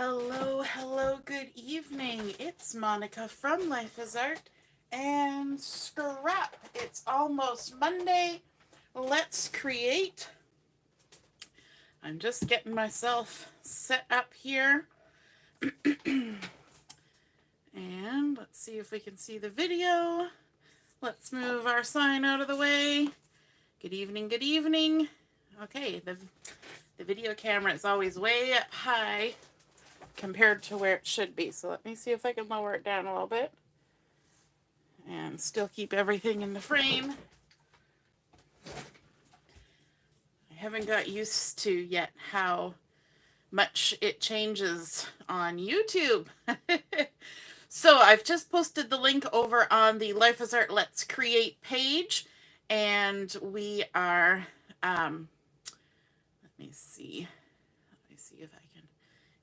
Hello, hello, good evening. It's Monica from Life is Art and Scrap. It's almost Monday. Let's create. I'm just getting myself set up here. And let's see if we can see the video. Let's move our sign out of the way. Good evening, good evening. Okay, the video camera is always way up high compared to where it should be. So let me see if I can lower it down a little bit and still keep everything in the frame. I haven't got used to yet how much it changes on YouTube. So I've just posted the link over on the Life is Art Let's Create page, and we are, let me see if I can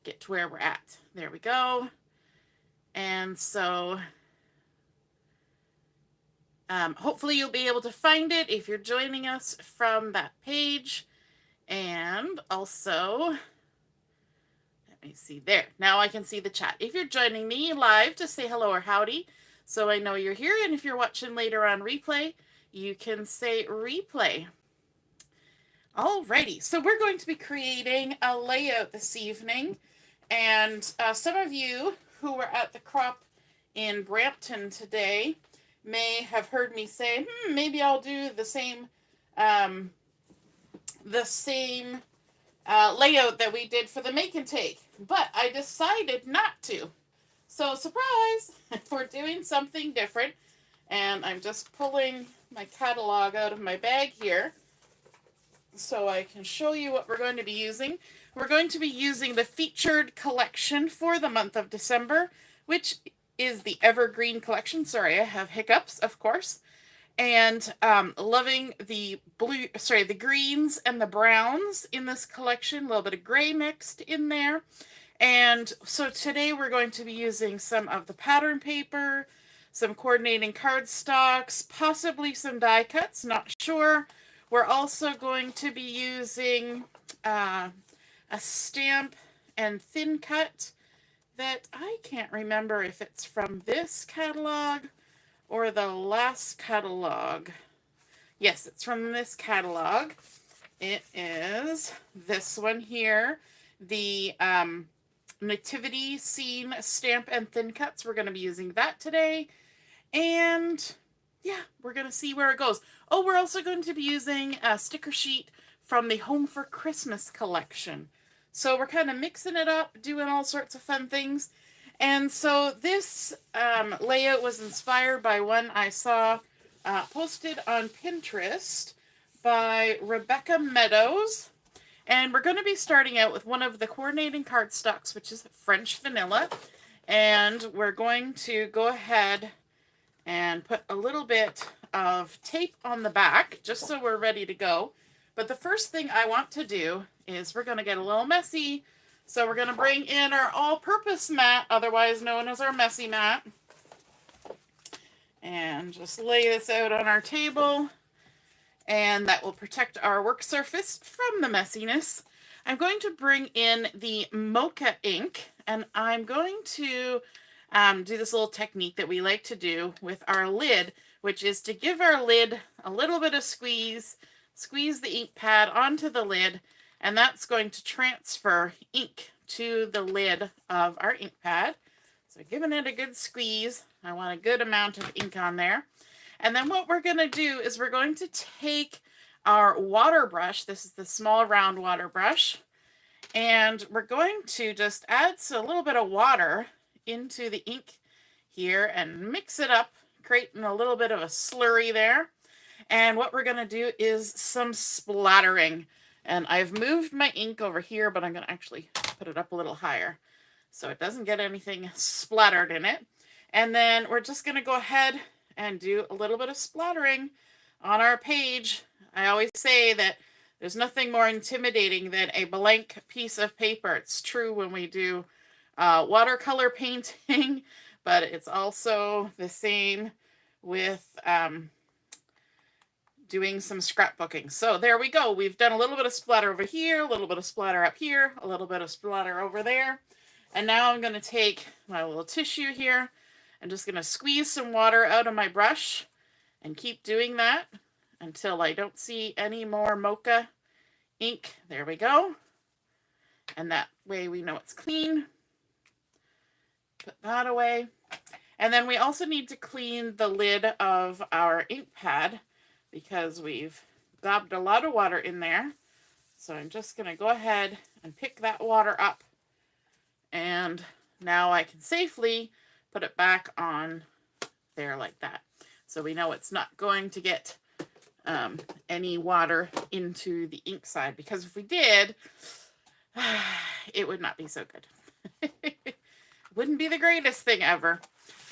get to where we're at. There we go. And so hopefully you'll be able to find it if you're joining us from that page. And also, let me see there. Now I can see the chat. If you're joining me live, just say hello or howdy so I know you're here. And if you're watching later on replay, you can say replay. Alrighty, so we're going to be creating a layout this evening. And some of you who were at the crop in Brampton today may have heard me say, maybe I'll do the same layout that we did for the make and take, but I decided not to. So surprise, we're doing something different, and I'm just pulling my catalog out of my bag here so I can show you what we're going to be using. We're going to be using the featured collection for the month of December, which is the Evergreen collection. Sorry, I have hiccups, of course. And loving the greens and the browns in this collection, a little bit of gray mixed in there. And so today we're going to be using some of the pattern paper, some coordinating cardstocks, possibly some die cuts, not sure. We're also going to be using a stamp and thin cut that I can't remember if it's from this catalog or the last catalog. Yes, it's from this catalog. It is this one here, the Nativity Scene Stamp and Thin Cuts. We're going to be using that today. And yeah, we're going to see where it goes. Oh, we're also going to be using a sticker sheet from the Home for Christmas collection. So we're kind of mixing it up, doing all sorts of fun things. And so this layout was inspired by one I saw posted on Pinterest by Rebecca Meadows. And we're going to be starting out with one of the coordinating cardstocks, which is French vanilla. And we're going to go ahead and put a little bit of tape on the back, just so we're ready to go. But the first thing I want to do is we're going to get a little messy. So we're going to bring in our all-purpose mat, otherwise known as our messy mat. And just lay this out on our table. And that will protect our work surface from the messiness. I'm going to bring in the Mocha ink, and I'm going to do this little technique that we like to do with our lid, which is to give our lid a little bit of squeeze the ink pad onto the lid, and that's going to transfer ink to the lid of our ink pad. So giving it a good squeeze. I want a good amount of ink on there. And then what we're going to do is we're going to take our water brush. This is the small round water brush. And we're going to just add a little bit of water into the ink here and mix it up, creating a little bit of a slurry there. And what we're going to do is some splattering. And I've moved my ink over here, but I'm going to actually put it up a little higher so it doesn't get anything splattered in it. And then we're just going to go ahead and do a little bit of splattering on our page. I always say that there's nothing more intimidating than a blank piece of paper. It's true when we do watercolor painting, but it's also the same with doing some scrapbooking. So there we go. We've done a little bit of splatter over here, a little bit of splatter up here, a little bit of splatter over there. And now I'm going to take my little tissue here. I'm just going to squeeze some water out of my brush and keep doing that until I don't see any more Mocha ink. There we go. And that way we know it's clean. Put that away. And then we also need to clean the lid of our ink pad because we've gobbed a lot of water in there. So I'm just going to go ahead and pick that water up. And now I can safely put it back on there like that. So we know it's not going to get any water into the ink side, because if we did, it would not be so good. Wouldn't be the greatest thing ever.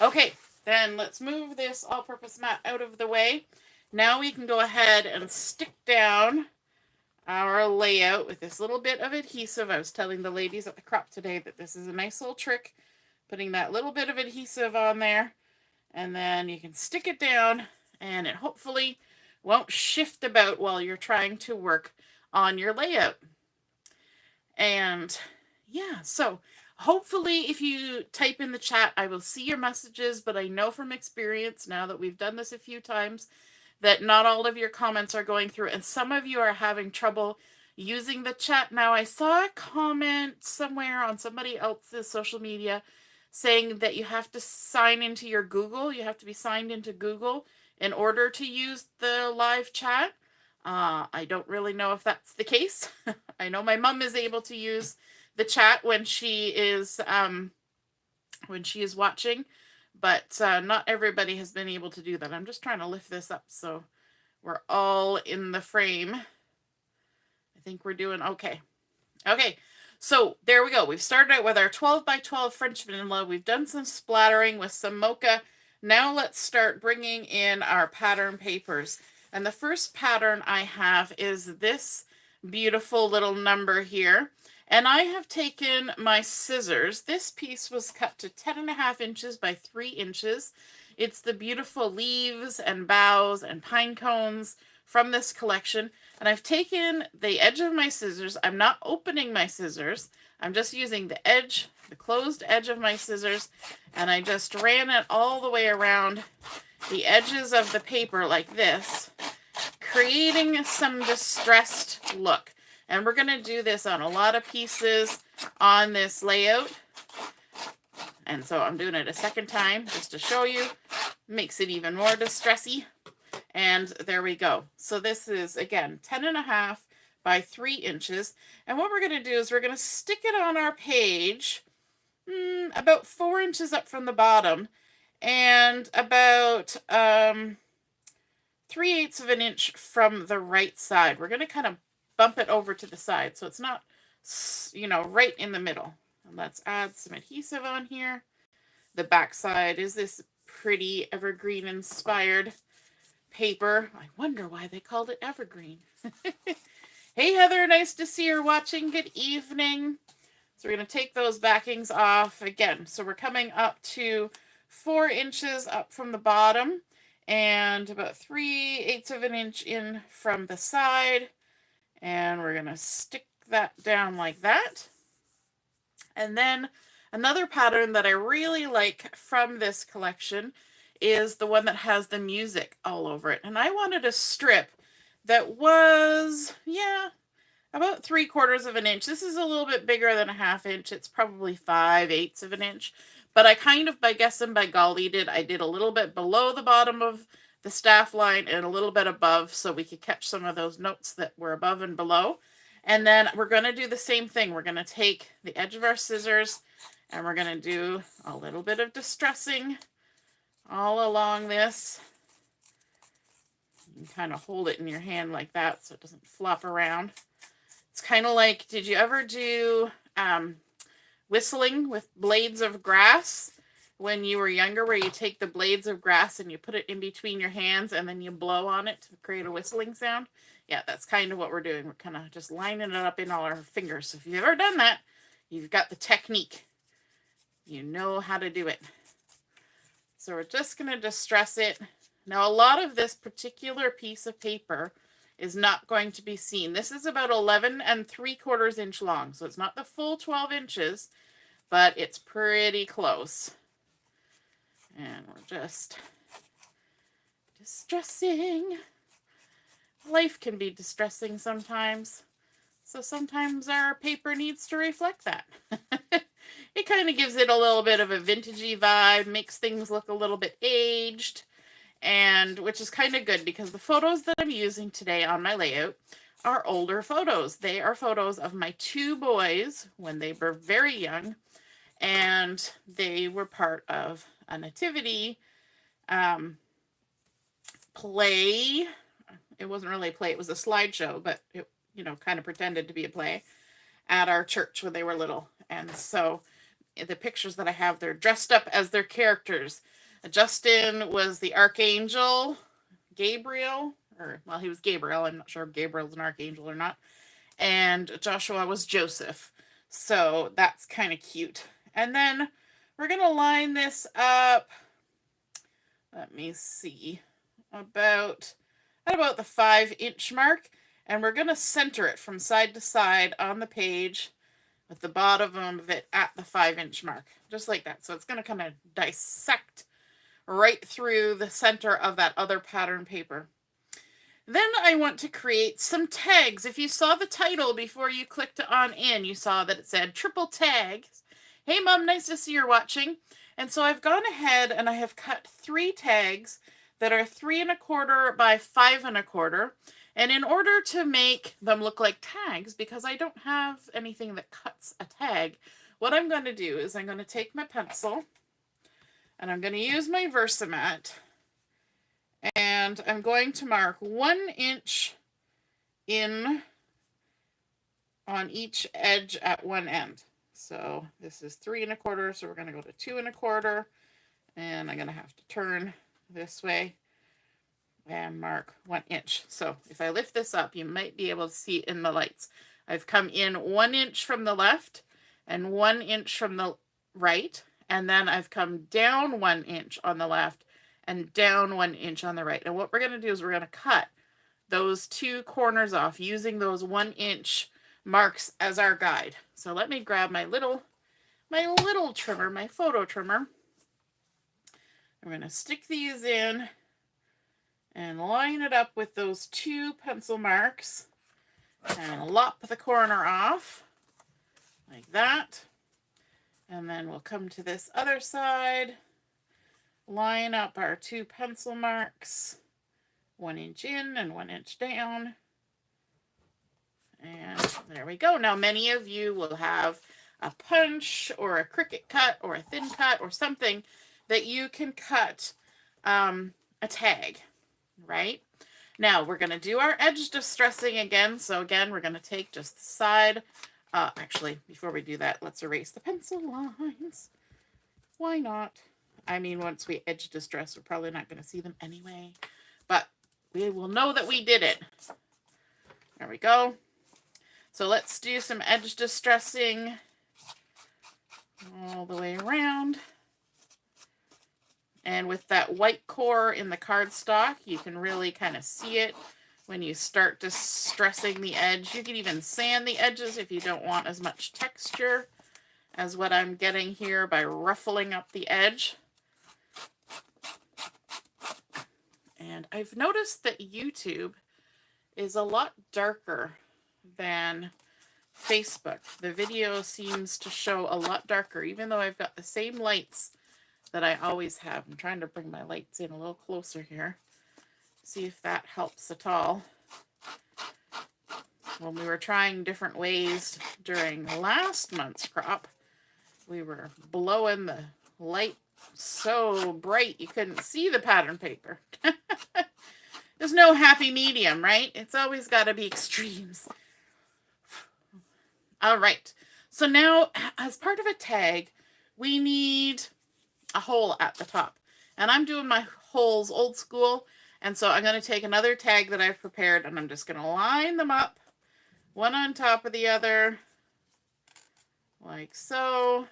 Okay, then let's move this all-purpose mat out of the way. Now we can go ahead and stick down our layout with this little bit of adhesive. I was telling the ladies at the crop today that this is a nice little trick, putting that little bit of adhesive on there, and then you can stick it down, and it hopefully won't shift about while you're trying to work on your layout. And yeah, so hopefully if you type in the chat, I will see your messages, but I know from experience, now that we've done this a few times, that not all of your comments are going through, and some of you are having trouble using the chat. Now, I saw a comment somewhere on somebody else's social media saying that you have to sign into your Google. You have to be signed into Google in order to use the live chat. I don't really know if that's the case. I know my mom is able to use the chat when she is watching, but not everybody has been able to do that. I'm just trying to lift this up so we're all in the frame. I think we're doing okay. Okay, so there we go. We've started out with our 12 by 12 French vanilla. We've done some splattering with some Mocha. Now let's start bringing in our pattern papers. And the first pattern I have is this beautiful little number here. And I have taken my scissors. This piece was cut to 10.5 inches by 3 inches. It's the beautiful leaves and boughs and pine cones from this collection. And I've taken the edge of my scissors. I'm not opening my scissors. I'm just using the edge, the closed edge of my scissors, and I just ran it all the way around the edges of the paper like this, creating some distressed look. And we're going to do this on a lot of pieces on this layout. And so I'm doing it a second time just to show you. Makes it even more distressy. And there we go. So this is, again, 10.5 by 3 inches. And what we're going to do is we're going to stick it on our page about 4 inches up from the bottom and about 3/8 of an inch from the right side. We're going to kind of bump it over to the side so it's not, you know, right in the middle. And let's add some adhesive on here. The back side is this pretty evergreen inspired paper. I wonder why they called it evergreen. Hey Heather, nice to see you watching. Good evening. So we're going to take those backings off again. So we're coming up to 4 inches up from the bottom and about 3/8 of an inch in from the side. And we're going to stick that down like that. And then another pattern that I really like from this collection is the one that has the music all over it. And I wanted a strip that was, yeah, about 3/4 of an inch. This is a little bit bigger than a 1/2 inch. It's probably 5/8 of an inch. But I kind of, by guess and by golly, I did a little bit below the bottom of the staff line and a little bit above so we could catch some of those notes that were above and below. And then we're going to do the same thing. We're going to take the edge of our scissors and we're going to do a little bit of distressing all along this. You can kind of hold it in your hand like that so it doesn't flop around. It's kind of like, did you ever do whistling with blades of grass when you were younger, where you take the blades of grass and you put it in between your hands and then you blow on it to create a whistling sound? Yeah, that's kind of what we're doing. We're kind of just lining it up in all our fingers. So if you've ever done that, you've got the technique. You know how to do it. So we're just going to distress it. Now, a lot of this particular piece of paper is not going to be seen. This is about 11 3/4 inch long, so it's not the full 12 inches, but it's pretty close. And we're just distressing. Life can be distressing sometimes. So sometimes our paper needs to reflect that. It kind of gives it a little bit of a vintagey vibe, makes things look a little bit aged, and which is kind of good because the photos that I'm using today on my layout are older photos. They are photos of my two boys when they were very young, and they were part of a nativity play. It wasn't really a play, it was a slideshow, but it, kind of pretended to be a play at our church when they were little. And so the pictures that I have, they're dressed up as their characters. Justin was the archangel Gabriel, well, he was Gabriel. I'm not sure if Gabriel's an archangel or not. And Joshua was Joseph. So that's kind of cute. And then we're going to line this up. Let me see. At about the 5-inch mark. And we're going to center it from side to side on the page with the bottom of it at the 5-inch mark. Just like that. So it's going to kind of dissect right through the center of that other pattern paper. Then I want to create some tags. If you saw the title before you clicked on in, you saw that it said triple tags. Hey Mom, nice to see you're watching. And so I've gone ahead and I have cut 3 tags that are 3 1/4 by 5 1/4. And in order to make them look like tags, because I don't have anything that cuts a tag, what I'm going to do is I'm going to take my pencil and I'm going to use my Versamat and I'm going to mark 1 inch in on each edge at one end. So this is 3 1/4, so we're going to go to 2 1/4, and I'm going to have to turn this way and mark 1 inch. So if I lift this up, you might be able to see it in the lights. I've come in 1 inch from the left and 1 inch from the right, and then I've come down 1 inch on the left and down 1 inch on the right. And what we're going to do is we're going to cut those 2 corners off using those 1 inch marks as our guide. So let me grab my little trimmer, my photo trimmer. I'm going to stick these in and line it up with those 2 pencil marks and lop the corner off like that. And then we'll come to this other side, line up our 2 pencil marks, 1 inch in and 1 inch down. And there we go. Now many of you will have a punch or a Cricut cut or a thin cut or something that you can cut a tag, right? Now we're going to do our edge distressing again. So again, we're going to take just the side. Actually, before we do that, let's erase the pencil lines. Why not? I mean, once we edge distress, we're probably not going to see them anyway. But we will know that we did it. There we go. So let's do some edge distressing all the way around. And with that white core in the cardstock, you can really kind of see it when you start distressing the edge. You can even sand the edges if you don't want as much texture as what I'm getting here by ruffling up the edge. And I've noticed that YouTube is a lot darker than Facebook. The video seems to show a lot darker, even though I've got the same lights that I always have. I'm trying to bring my lights in a little closer here. See if that helps at all. When we were trying different ways during last month's crop, we were blowing the light so bright you couldn't see the pattern paper. There's no happy medium, right? It's always got to be extremes. All right. So now, as part of a tag, we need a hole at the top. And I'm doing my holes old school. And so I'm going to take another tag that I've prepared, and I'm just going to line them up, one on top of the other, like so.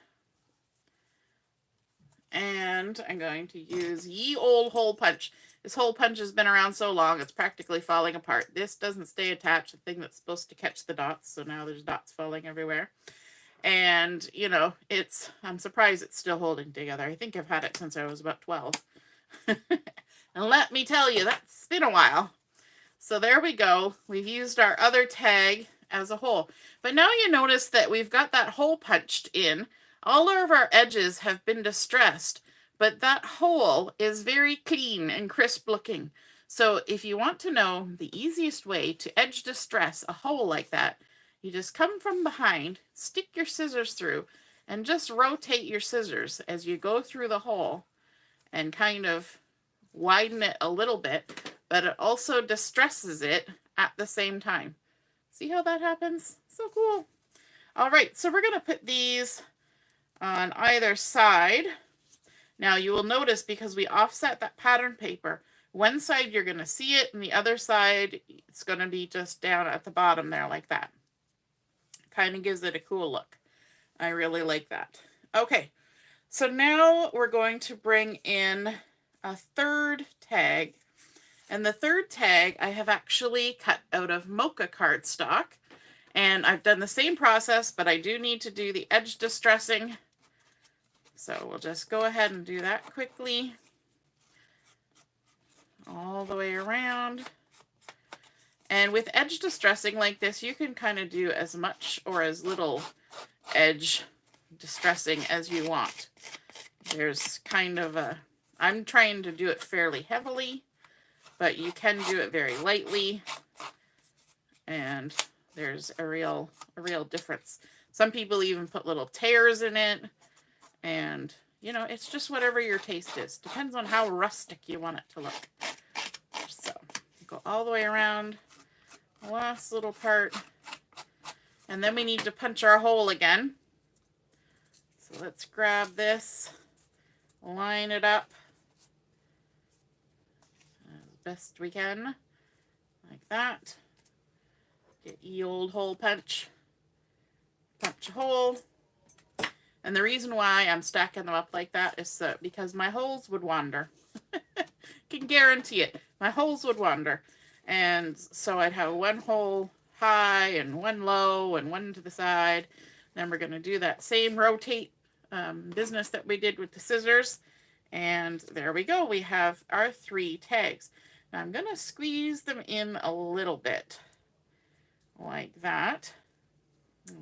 And I'm going to use ye old hole punch. This hole punch has been around so long, it's practically falling apart. This doesn't stay attached, the thing that's supposed to catch the dots, so now there's dots falling everywhere. And, you know, I'm surprised it's still holding together. I think I've had it since I was about 12. And let me tell you, that's been a while. So there we go. We've used our other tag as a hole. But now you notice that we've got that hole punched in. All of our edges have been distressed, but that hole is very clean and crisp looking. So if you want to know the easiest way to edge distress a hole like that, you just come from behind, stick your scissors through, and just rotate your scissors as you go through the hole and kind of widen it a little bit, but it also distresses it at the same time. See how that happens? So cool. All right, so we're going to put these on either side. Now you will notice, because we offset that pattern paper, one side you're going to see it, and the other side it's going to be just down at the bottom there like that. Kind of gives it a cool look. I really like that. Okay, so now we're going to bring in a third tag. And the third tag I have actually cut out of Mocha cardstock. And I've done the same process, but I do need to do the edge distressing. So we'll just go ahead and do that quickly. All the way around. And with edge distressing like this, you can kind of do as much or as little edge distressing as you want. There's kind of I'm trying to do it fairly heavily, but you can do it very lightly, and there's a real difference. Some people even put little tears in it, and you know, it's just whatever your taste is. Depends on how rustic you want it to look. So go all the way around the last little part, and then we need to punch our hole again. So let's grab this, line it up as best we can, like that. Get ye old hole punch. Punch a hole. And the reason why I'm stacking them up like that is because my holes would wander. Can guarantee it. My holes would wander. And so I'd have one hole high and one low and one to the side. Then we're going to do that same rotate business that we did with the scissors. And there we go. We have our 3 tags. Now I'm going to squeeze them in a little bit. Like that.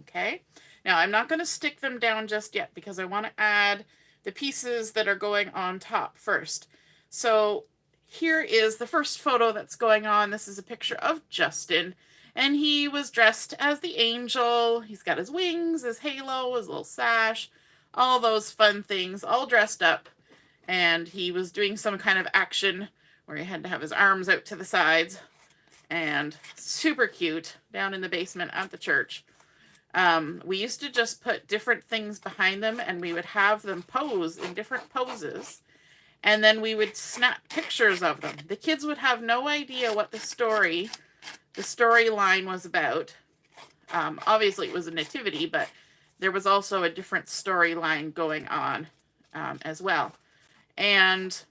Okay. Now I'm not going to stick them down just yet, because I want to add the pieces that are going on top first. So here is the first photo that's going on. This is a picture of Justin, and he was dressed as the angel. He's got his wings, his halo, his little sash, all those fun things, all dressed up. And he was doing some kind of action where he had to have his arms out to the sides, and super cute, down in the basement at the church. We used to just put different things behind them, and we would have them pose in different poses, and then we would snap pictures of them. The kids would have no idea what the storyline was about. Obviously it was a nativity, but there was also a different storyline going on as well. And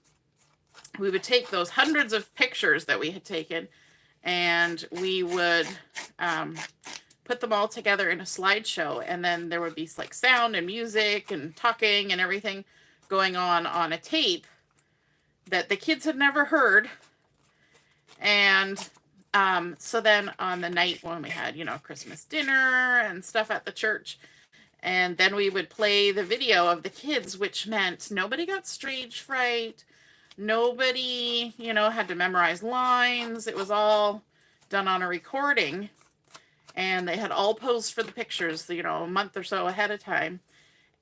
we would take those hundreds of pictures that we had taken, and we would put them all together in a slideshow, and then there would be like sound and music and talking and everything going on a tape that the kids had never heard. And so then on the night when we had, you know, Christmas dinner and stuff at the church, and then we would play the video of the kids, which meant nobody got stage fright. Nobody, you know, had to memorize lines. It was all done on a recording, and they had all posed for the pictures, you know, a month or so ahead of time.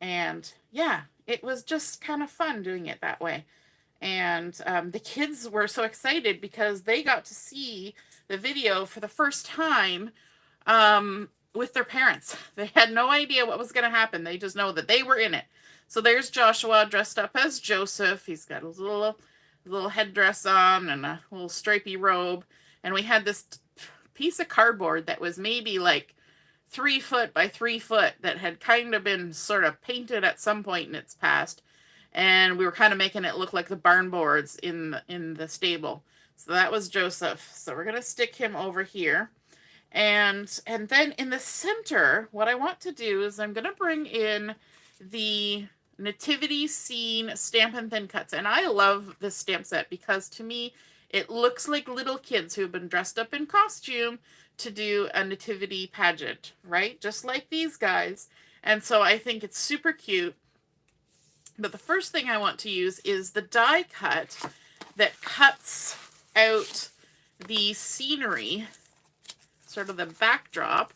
And yeah, it was just kind of fun doing it that way. And the kids were so excited because they got to see the video for the first time with their parents. They had no idea what was going to happen. They just know that they were in it. So there's Joshua dressed up as Joseph. He's got his little headdress on and a little stripy robe. And we had this piece of cardboard that was maybe like 3 foot by 3 foot that had kind of been sort of painted at some point in its past. And we were kind of making it look like the barn boards in the stable. So that was Joseph. So we're going to stick him over here. And then in the center, what I want to do is I'm going to bring in the nativity scene Stampin' Thin Cuts. And I love this stamp set because to me, it looks like little kids who have been dressed up in costume to do a nativity pageant, right? Just like these guys. And so I think it's super cute. But the first thing I want to use is the die cut that cuts out the scenery, sort of the backdrop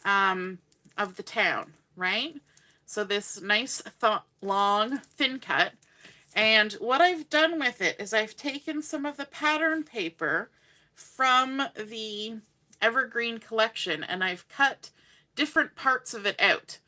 of the town, right? So this nice, long, thin cut. And what I've done with it is I've taken some of the pattern paper from the Evergreen collection and I've cut different parts of it out.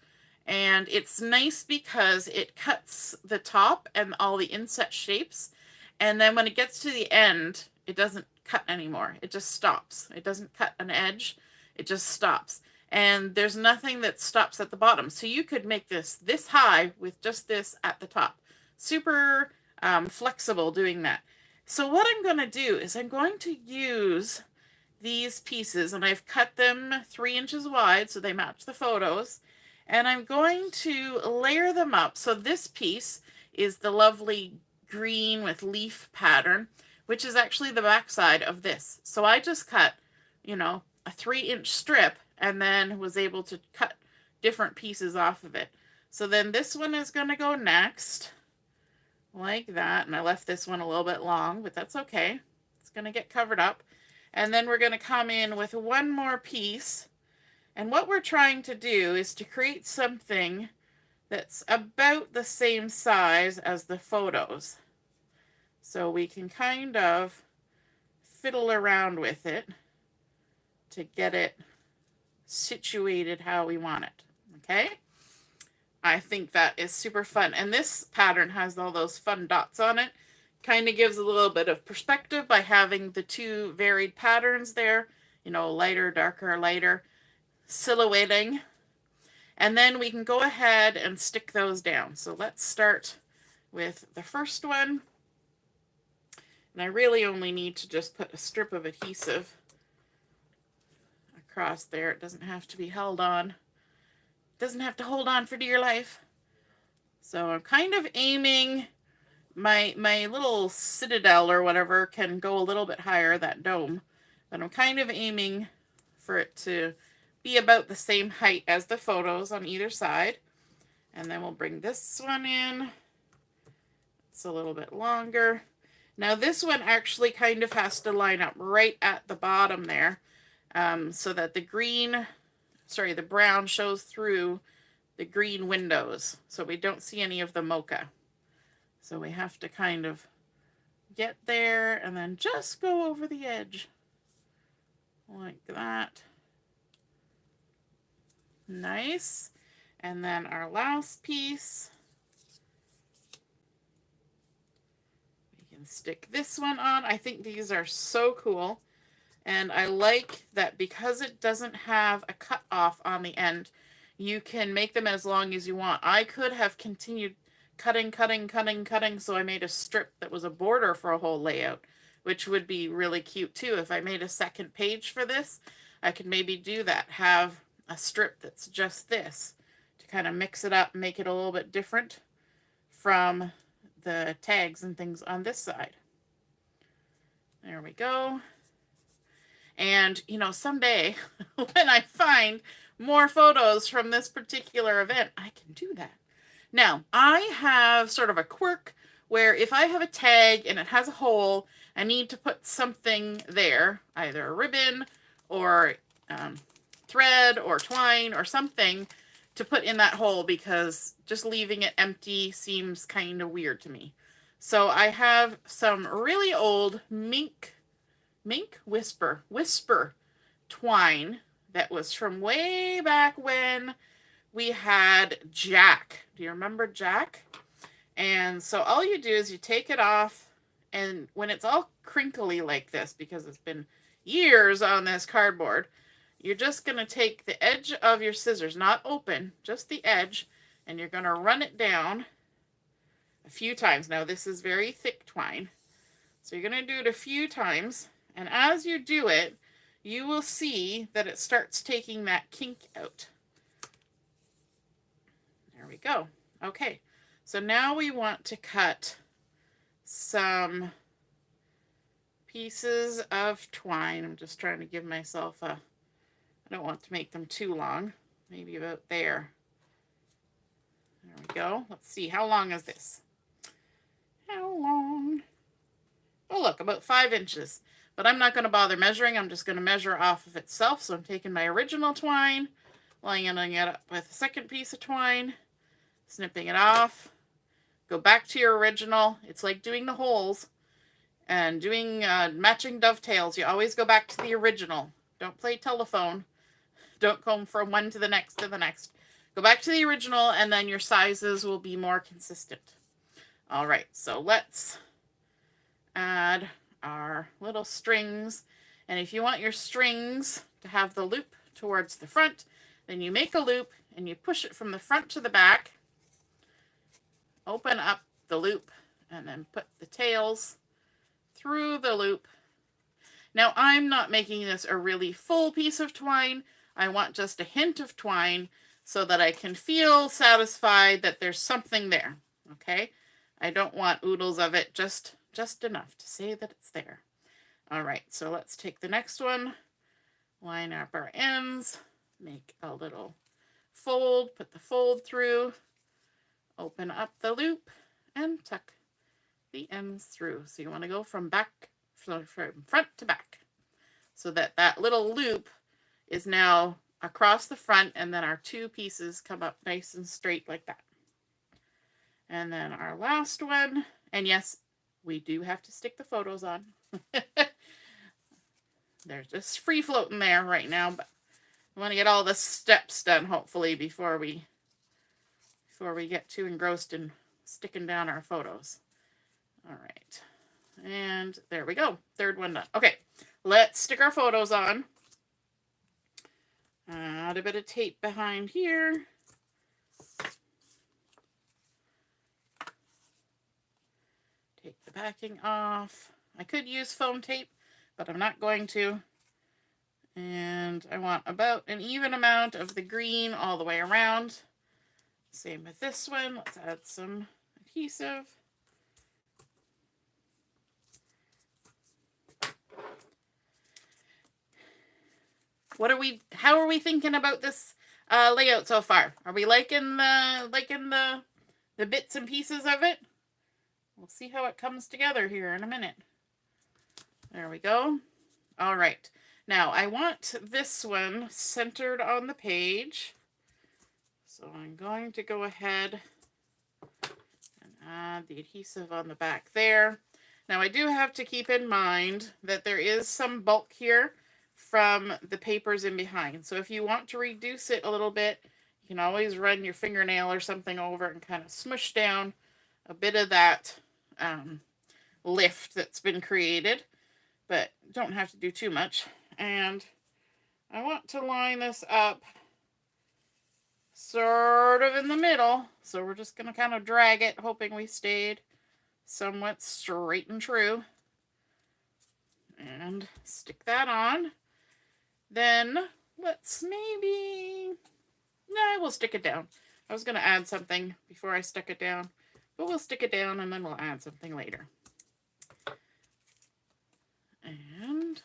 And it's nice because it cuts the top and all the inset shapes. And then when it gets to the end, it doesn't cut anymore. It just stops. It doesn't cut an edge. It just stops. And there's nothing that stops at the bottom. So you could make this high with just this at the top. Super flexible doing that. So what I'm going to do is I'm going to use these pieces, and I've cut them 3 inches wide so they match the photos. And I'm going to layer them up. So this piece is the lovely green with leaf pattern, which is actually the back side of this. So I just cut, you know, a 3-inch strip and then was able to cut different pieces off of it. So then this one is going to go next, like that. And I left this one a little bit long, but that's okay. It's going to get covered up. And then we're going to come in with one more piece. And what we're trying to do is to create something that's about the same size as the photos. So we can kind of fiddle around with it to get it situated how we want it. Okay? I think that is super fun. And this pattern has all those fun dots on it. Kind of gives a little bit of perspective by having the two varied patterns there. You know, lighter, darker, lighter, silhouetting. And then we can go ahead and stick those down. So let's start with the first one. And I really only need to just put a strip of adhesive across there. It doesn't have to be held on. It doesn't have to hold on for dear life. So I'm kind of aiming, my little citadel or whatever can go a little bit higher, that dome. But I'm kind of aiming for it to be about the same height as the photos on either side. And then we'll bring this one in. It's a little bit longer. Now this one actually kind of has to line up right at the bottom there, so that the brown shows through the green windows, so we don't see any of the mocha. So we have to kind of get there and then just go over the edge like that. Nice. And then our last piece, we can stick this one on. I think these are so cool. And I like that because it doesn't have a cut off on the end, you can make them as long as you want. I could have continued cutting, so I made a strip that was a border for a whole layout, which would be really cute too. If I made a second page for this, I could maybe do that. Have a strip that's just this to kind of mix it up, make it a little bit different from the tags and things on this side. There we go. And, you know, someday when I find more photos from this particular event, I can do that. Now, I have sort of a quirk where if I have a tag and it has a hole, I need to put something there, either a ribbon or thread or twine or something to put in that hole, because just leaving it empty seems kind of weird to me. So I have some really old whisper twine that was from way back when we had Jack. Do you remember Jack? And so all you do is you take it off, and when it's all crinkly like this, because it's been years on this cardboard, you're just going to take the edge of your scissors, not open, just the edge, and you're going to run it down a few times. Now this is very thick twine, so you're going to do it a few times. And as you do it, you will see that it starts taking that kink out. There we go. Okay, so now we want to cut some pieces of twine. I'm just trying to give myself a, I don't want to make them too long, maybe about there. There we go. Let's see, how long is this? How long? Oh, look, about 5 inches. But I'm not going to bother measuring. I'm just going to measure off of itself. So I'm taking my original twine, lining it up with a second piece of twine, snipping it off. Go back to your original. It's like doing the holes and doing matching dovetails. You always go back to the original. Don't play telephone. Don't go from one to the next to the next. Go back to the original, and then your sizes will be more consistent. All right, so let's add our little strings. And if you want your strings to have the loop towards the front, then you make a loop and you push it from the front to the back. Open up the loop and then put the tails through the loop. Now I'm not making this a really full piece of twine. I want just a hint of twine so that I can feel satisfied that there's something there. Okay? I don't want oodles of it, just enough to say that it's there. All right, so let's take the next one, line up our ends, make a little fold, put the fold through, open up the loop, and tuck the ends through. So you want to go from front to back, so that that little loop is now across the front, and then our 2 pieces come up nice and straight like that. And then our last one, and yes, we do have to stick the photos on. They're just free floating there right now, but I want to get all the steps done hopefully before we get too engrossed in sticking down our photos. All right, and there we go. 3rd one done. Okay, let's stick our photos on. Add a bit of tape behind here. Take the backing off. I could use foam tape, but I'm not going to. And I want about an even amount of the green all the way around. Same with this one. Let's add some adhesive. How are we thinking about this layout so far? Are we liking the bits and pieces of it? We'll see how it comes together here in a minute. There we go. All right. Now I want this one centered on the page. So I'm going to go ahead and add the adhesive on the back there. Now I do have to keep in mind that there is some bulk here from the papers in behind. So if you want to reduce it a little bit, you can always run your fingernail or something over and kind of smush down a bit of that lift that's been created, but don't have to do too much. And I want to line this up sort of in the middle, so we're just going to kind of drag it, hoping we stayed somewhat straight and true. And stick that on. Then let's maybe, no, we'll stick it down. I was going to add something before I stuck it down, but we'll stick it down and then we'll add something later. And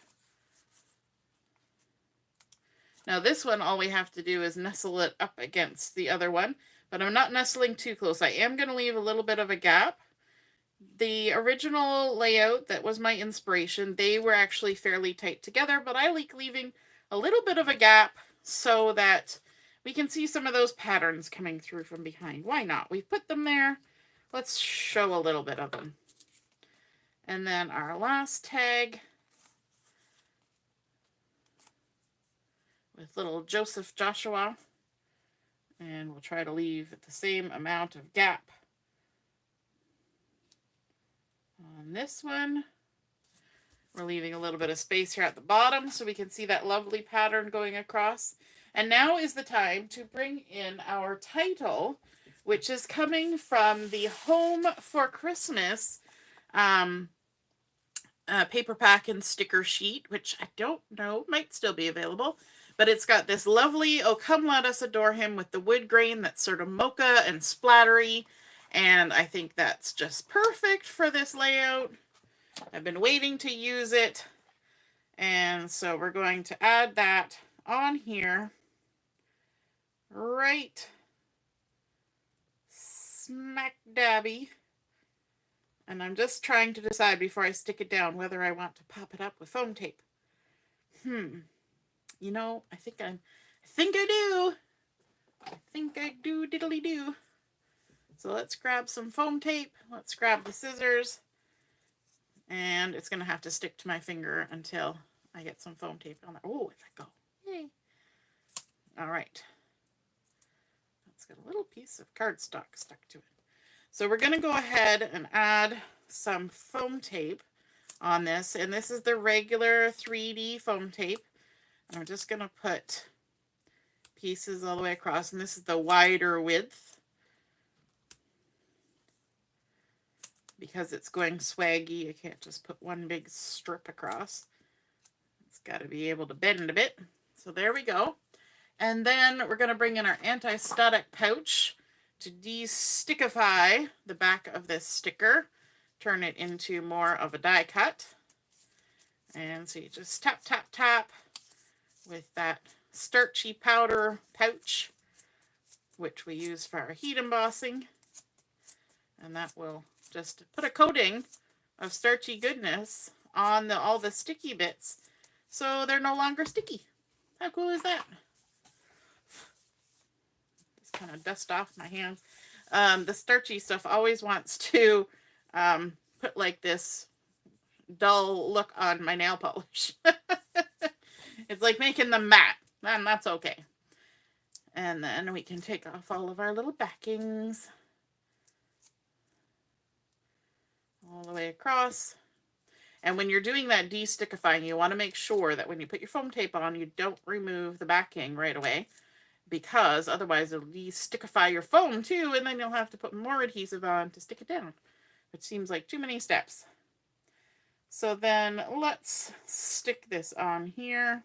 now this one, all we have to do is nestle it up against the other one, but I'm not nestling too close. I am going to leave a little bit of a gap. The original layout that was my inspiration, they were actually fairly tight together, but I like leaving a little bit of a gap so that we can see some of those patterns coming through from behind. Why not? We've put them there. Let's show a little bit of them. And then our last tag with little Joseph Joshua. And we'll try to leave the same amount of gap on this one. We're leaving a little bit of space here at the bottom so we can see that lovely pattern going across. And now is the time to bring in our title, which is coming from the Home for Christmas paper pack and sticker sheet, which I don't know, might still be available. But it's got this lovely, "Oh, come let us adore him," with the wood grain that's sort of mocha and splattery. And I think that's just perfect for this layout. I've been waiting to use it. And so we're going to add that on here. Right smack dabby. And I'm just trying to decide before I stick it down whether I want to pop it up with foam tape. You know, I think I do. I think I do diddly do. So let's grab some foam tape. Let's grab the scissors. And it's going to have to stick to my finger until I get some foam tape on there. Oh, let go. Yay. All right. It's got a little piece of cardstock stuck to it. So we're going to go ahead and add some foam tape on this. And this is the regular 3D foam tape. And I'm just going to put pieces all the way across. And this is the wider width, because it's going swaggy. I can't just put one big strip across. It's got to be able to bend a bit. So there we go. And then we're going to bring in our anti-static pouch to de-stickify the back of this sticker. Turn it into more of a die cut. And so you just tap, tap, tap with that starchy powder pouch, which we use for our heat embossing. And that will just put a coating of starchy goodness on all the sticky bits, so they're no longer sticky. How cool is that? Just kind of dust off my hands. The starchy stuff always wants to put like this dull look on my nail polish. It's like making them matte, and that's okay. And then we can take off all of our little backings all the way across. And when you're doing that de-stickifying, you want to make sure that when you put your foam tape on, you don't remove the backing right away, because otherwise it'll de-stickify your foam too, and then you'll have to put more adhesive on to stick it down, which seems like too many steps. So then let's stick this on here,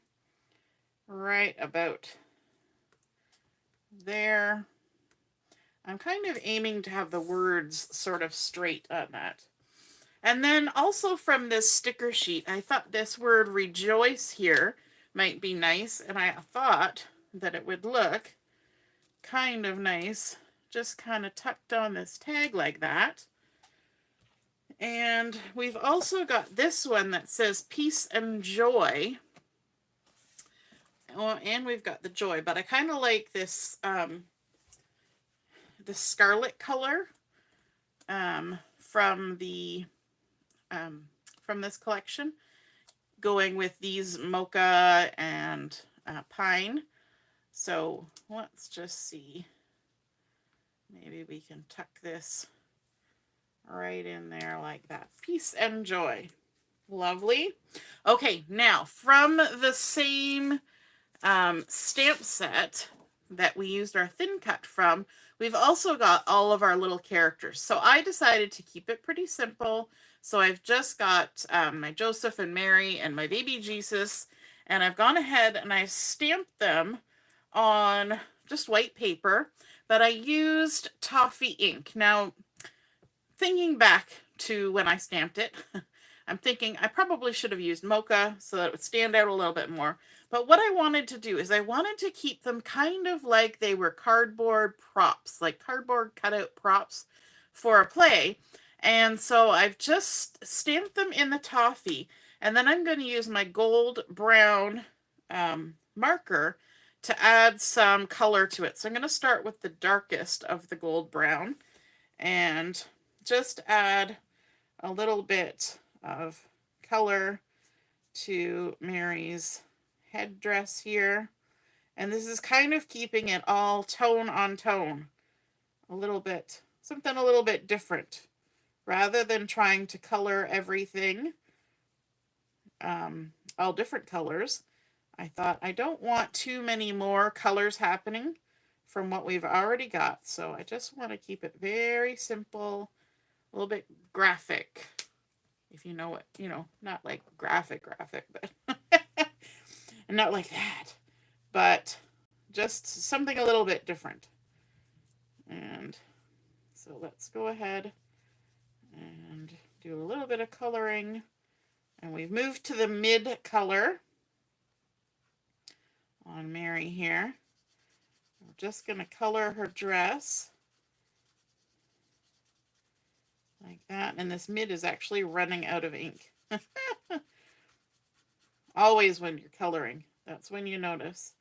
right about there. I'm kind of aiming to have the words sort of straight on that. And then also from this sticker sheet, I thought this word rejoice here might be nice. And I thought that it would look kind of nice, just kind of tucked on this tag like that. And we've also got this one that says peace and joy. Oh, and we've got the joy, but I kind of like this, the scarlet color from this collection, going with these mocha and pine. So let's just see. Maybe we can tuck this right in there like that. Peace and joy. Lovely. Okay, now from the same stamp set that we used our thin cut from, we've also got all of our little characters. So I decided to keep it pretty simple. So I've just got my Joseph and Mary and my baby Jesus, and I've gone ahead and I've stamped them on just white paper, but I used Toffee ink. Now, thinking back to when I stamped it, I'm thinking I probably should have used Mocha so that it would stand out a little bit more. But what I wanted to do is I wanted to keep them kind of like they were cardboard props, like cardboard cutout props for a play. And so I've just stamped them in the Toffee. And then I'm going to use my gold brown marker to add some color to it. So I'm going to start with the darkest of the gold brown and just add a little bit of color to Mary's headdress here. And this is kind of keeping it all tone on tone. A little bit, something a little bit different. Rather than trying to color everything all different colors, I thought I don't want too many more colors happening from what we've already got. So I just want to keep it very simple, a little bit graphic, if you know what, not like graphic, but and not like that, but just something a little bit different. And so let's go ahead and do a little bit of coloring. And we've moved to the mid color on Mary here. We're just going to color her dress like that. And this mid is actually running out of ink. Always when you're coloring, that's when you notice.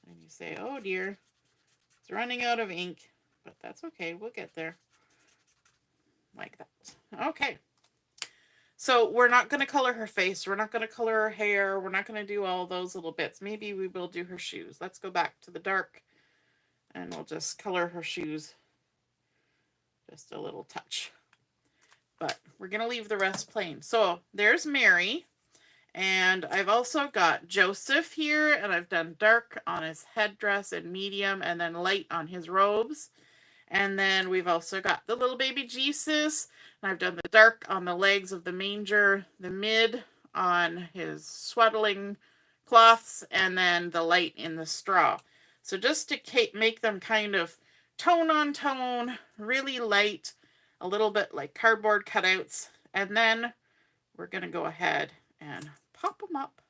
And you say, oh dear, it's running out of ink. But that's okay, we'll get there. Like that. Okay. So we're not going to color her face. We're not going to color her hair. We're not going to do all those little bits. Maybe we will do her shoes. Let's go back to the dark and we'll just color her shoes. Just a little touch. But we're going to leave the rest plain. So there's Mary. And I've also got Joseph here. And I've done dark on his headdress and medium and then light on his robes. And then we've also got the little baby Jesus. And I've done the dark on the legs of the manger, the mid on his swaddling cloths, and then the light in the straw. So just to make them kind of tone on tone, really light, a little bit like cardboard cutouts. And then we're going to go ahead and pop them up.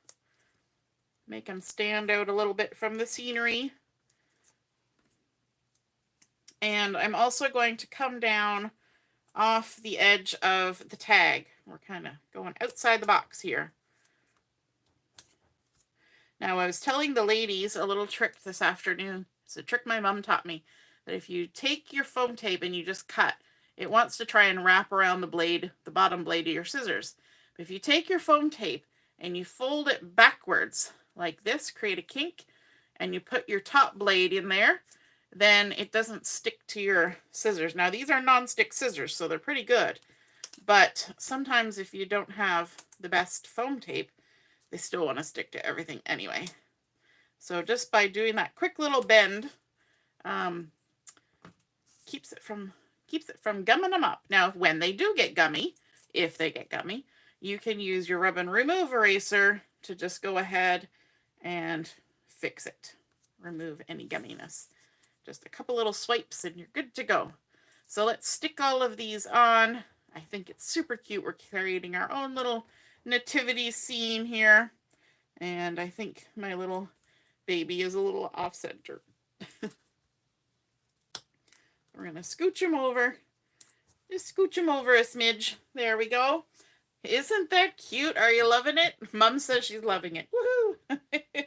Make them stand out a little bit from the scenery. And I'm also going to come down off the edge of the tag. We're kind of going outside the box here. Now, I was telling the ladies a little trick this afternoon. It's a trick my mom taught me. That if you take your foam tape and you just cut, it wants to try and wrap around the blade, the bottom blade of your scissors. But if you take your foam tape and you fold it backwards like this, create a kink, and you put your top blade in there, then it doesn't stick to your scissors. Now, these are non-stick scissors, so they're pretty good. But sometimes if you don't have the best foam tape, they still want to stick to everything anyway. So just by doing that quick little bend, keeps it from gumming them up. Now, when they do get gummy, if they get gummy, you can use your rub and remove eraser to just go ahead and fix it. Remove any gumminess. Just a couple little swipes and you're good to go. So let's stick all of these on. I think it's super cute. We're creating our own little nativity scene here. And I think my little baby is a little off-center. We're going to scooch him over. Just scooch him over a smidge. There we go. Isn't that cute? Are you loving it? Mom says she's loving it. Woohoo!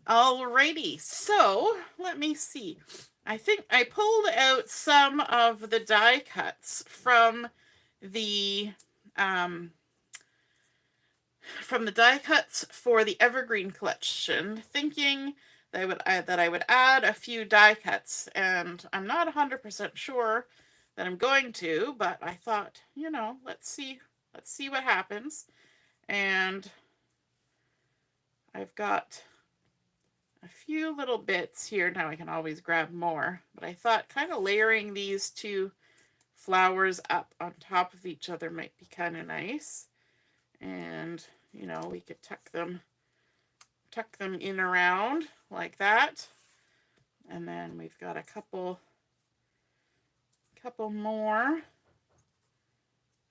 Alrighty, so let me see. I think I pulled out some of the die cuts from the die cuts for the Evergreen collection, thinking that I would add a few die cuts, and I'm not 100% sure that I'm going to, but I thought, let's see what happens. And I've got a few little bits here. Now I can always grab more, but I thought kind of layering these two flowers up on top of each other might be kind of nice. And, we could tuck them in around like that. And then we've got a couple more.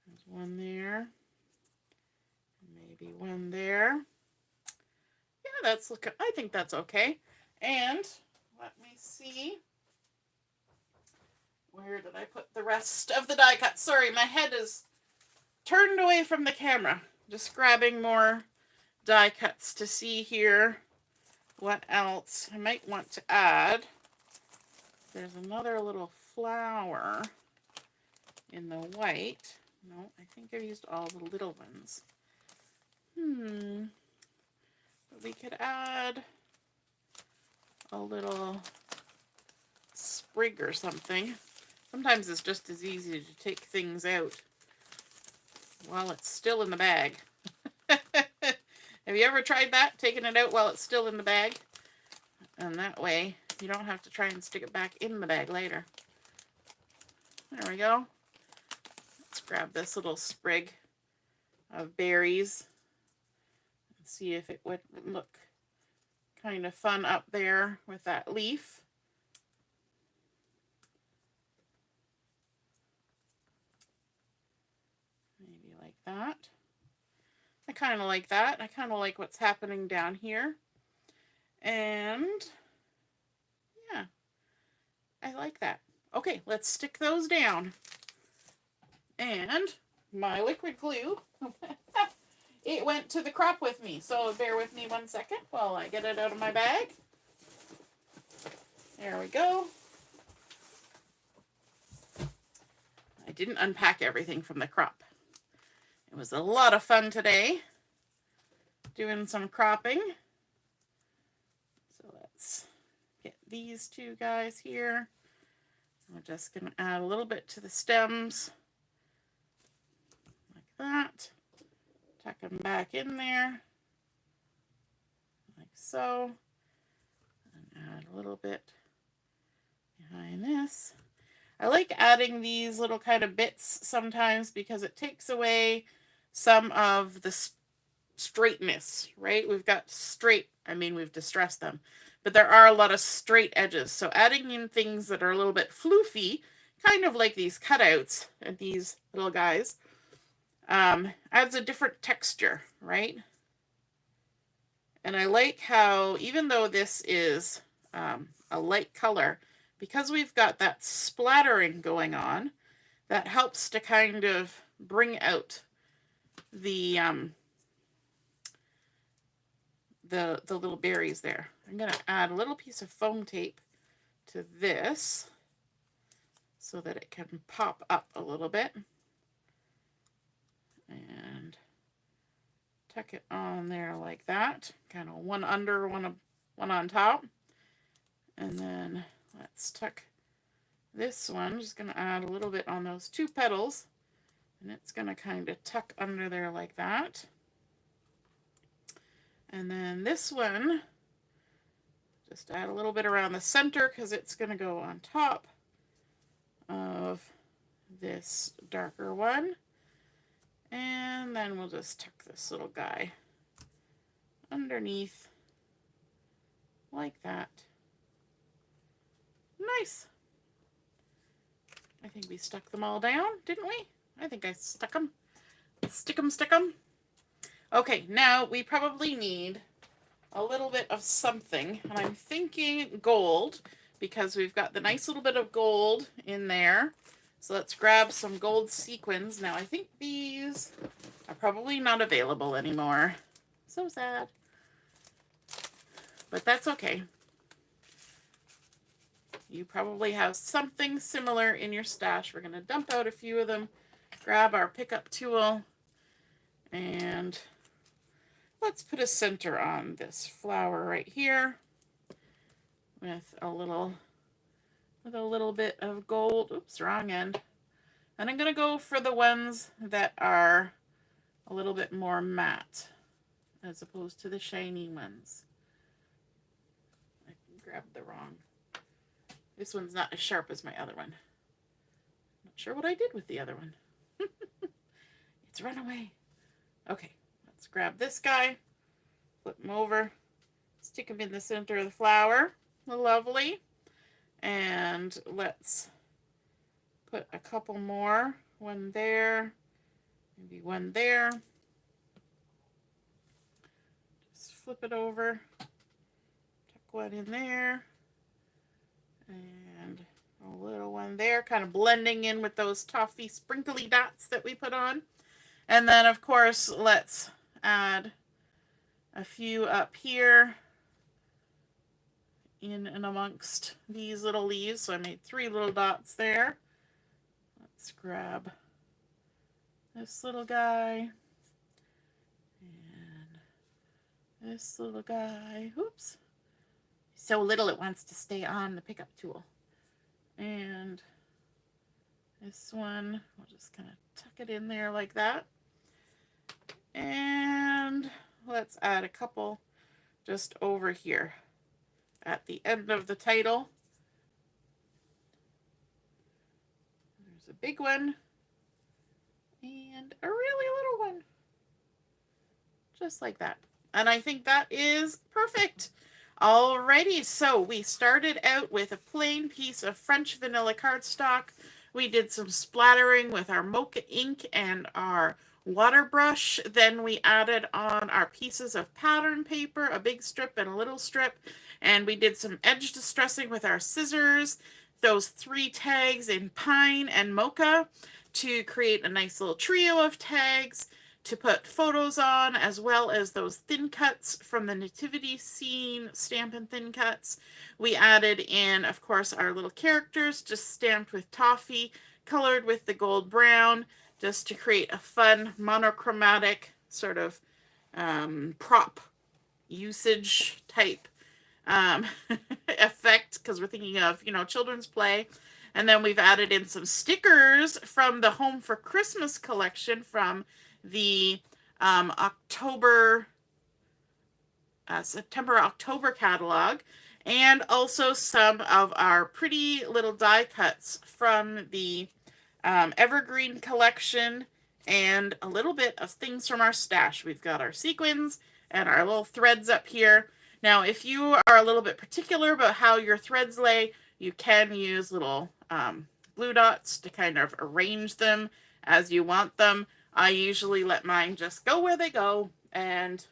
There's one there. Maybe one there. Yeah, I think that's okay. And let me see. Where did I put the rest of the die cut? Sorry, my head is turned away from the camera. Just grabbing more die cuts to see here what else I might want to add. There's another little flower in the white. No, I think I used all the little ones. But we could add a little sprig or something. Sometimes it's just as easy to take things out while it's still in the bag. Have you ever tried that? Taking it out while it's still in the bag? And that way you don't have to try and stick it back in the bag later. There we go. Let's grab this little sprig of berries and see if it would look kind of fun up there with that leaf. Maybe like that. I kind of like that. I kind of like what's happening down here. And yeah, I like that. Okay, let's stick those down. And my liquid glue, it went to the crop with me. So bear with me 1 second while I get it out of my bag. There we go. I didn't unpack everything from the crop. It was a lot of fun today doing some cropping. So let's get these two guys here. We're just going to add a little bit to the stems like that. Tuck them back in there like so. And add a little bit behind this. I like adding these little kind of bits sometimes because it takes away some of the straightness, right? We've got straight, I mean, we've distressed them, but there are a lot of straight edges. So adding in things that are a little bit floofy, kind of like these cutouts and these little guys, adds a different texture, right? And I like how, even though this is a light color, because we've got that splattering going on, that helps to kind of bring out the little berries there. I'm going to add a little piece of foam tape to this so that it can pop up a little bit. And tuck it on there like that. Kind of one under, one on top. And then let's tuck this one. I'm just going to add a little bit on those two petals. And it's going to kind of tuck under there like that. And then this one, just add a little bit around the center because it's going to go on top of this darker one. And then we'll just tuck this little guy underneath like that. Nice. I think we stuck them all down, didn't we? I think I stuck them. Stick them. Okay, now we probably need a little bit of something, and I'm thinking gold because we've got the nice little bit of gold in there. So let's grab some gold sequins. Now I think these are probably not available anymore. So sad. But that's okay. You probably have something similar in your stash. We're going to dump out a few of them, grab our pickup tool, and let's put a center on this flower right here with a little bit of gold. Oops, wrong end. And I'm going to go for the ones that are a little bit more matte as opposed to the shiny ones. I grabbed the wrong. This one's not as sharp as my other one. Not sure what I did with the other one. It's run away. Okay, let's grab this guy, flip him over, stick him in the center of the flower. Lovely. And let's put a couple more. One there, maybe one there. Just flip it over, tuck one in there. And a little one there, kind of blending in with those toffee sprinkly dots that we put on. And then, of course, let's add a few up here in and amongst these little leaves. So I made 3 little dots there. Let's grab this little guy and this little guy. Oops. So little it wants to stay on the pickup tool. And this one, we'll just kind of tuck it in there like that. And let's add a couple just over here at the end of the title. There's a big one. just like that. And I think that is perfect. Alrighty, so we started out with a plain piece of French vanilla cardstock. We did some splattering with our Mocha ink and our waterbrush. Then we added on our pieces of pattern paper, a big strip and a little strip. And we did some edge distressing with our scissors, those 3 tags in pine and mocha to create a nice little trio of tags to put photos on, as well as those thin cuts from the nativity scene, Stampin' Thin Cuts. We added in, of course, our little characters, just stamped with Toffee, colored with the gold brown, just to create a fun monochromatic sort of prop usage type effect, because we're thinking of, children's play. And then we've added in some stickers from the Home for Christmas collection from the September-October catalog, and also some of our pretty little die cuts from the Evergreen collection, and a little bit of things from our stash. We've got our sequins and our little threads up here. Now, if you are a little bit particular about how your threads lay, you can use little glue dots to kind of arrange them as you want them. I usually let mine just go where they go, and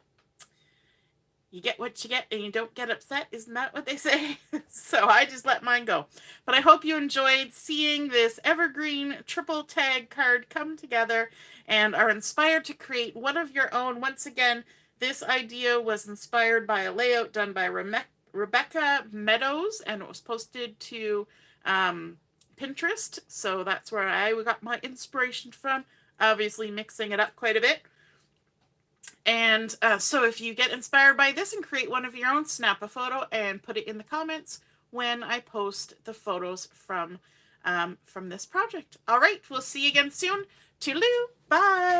you get what you get and you don't get upset. Isn't that what they say? So I just let mine go. But I hope you enjoyed seeing this Evergreen triple tag card come together and are inspired to create one of your own. Once again, this idea was inspired by a layout done by Rebecca Meadows, and it was posted to Pinterest. So that's where I got my inspiration from. Obviously mixing it up quite a bit. And so if you get inspired by this and create one of your own, snap a photo and put it in the comments when I post the photos from this project. All right, we'll see you again soon. Toodaloo, bye.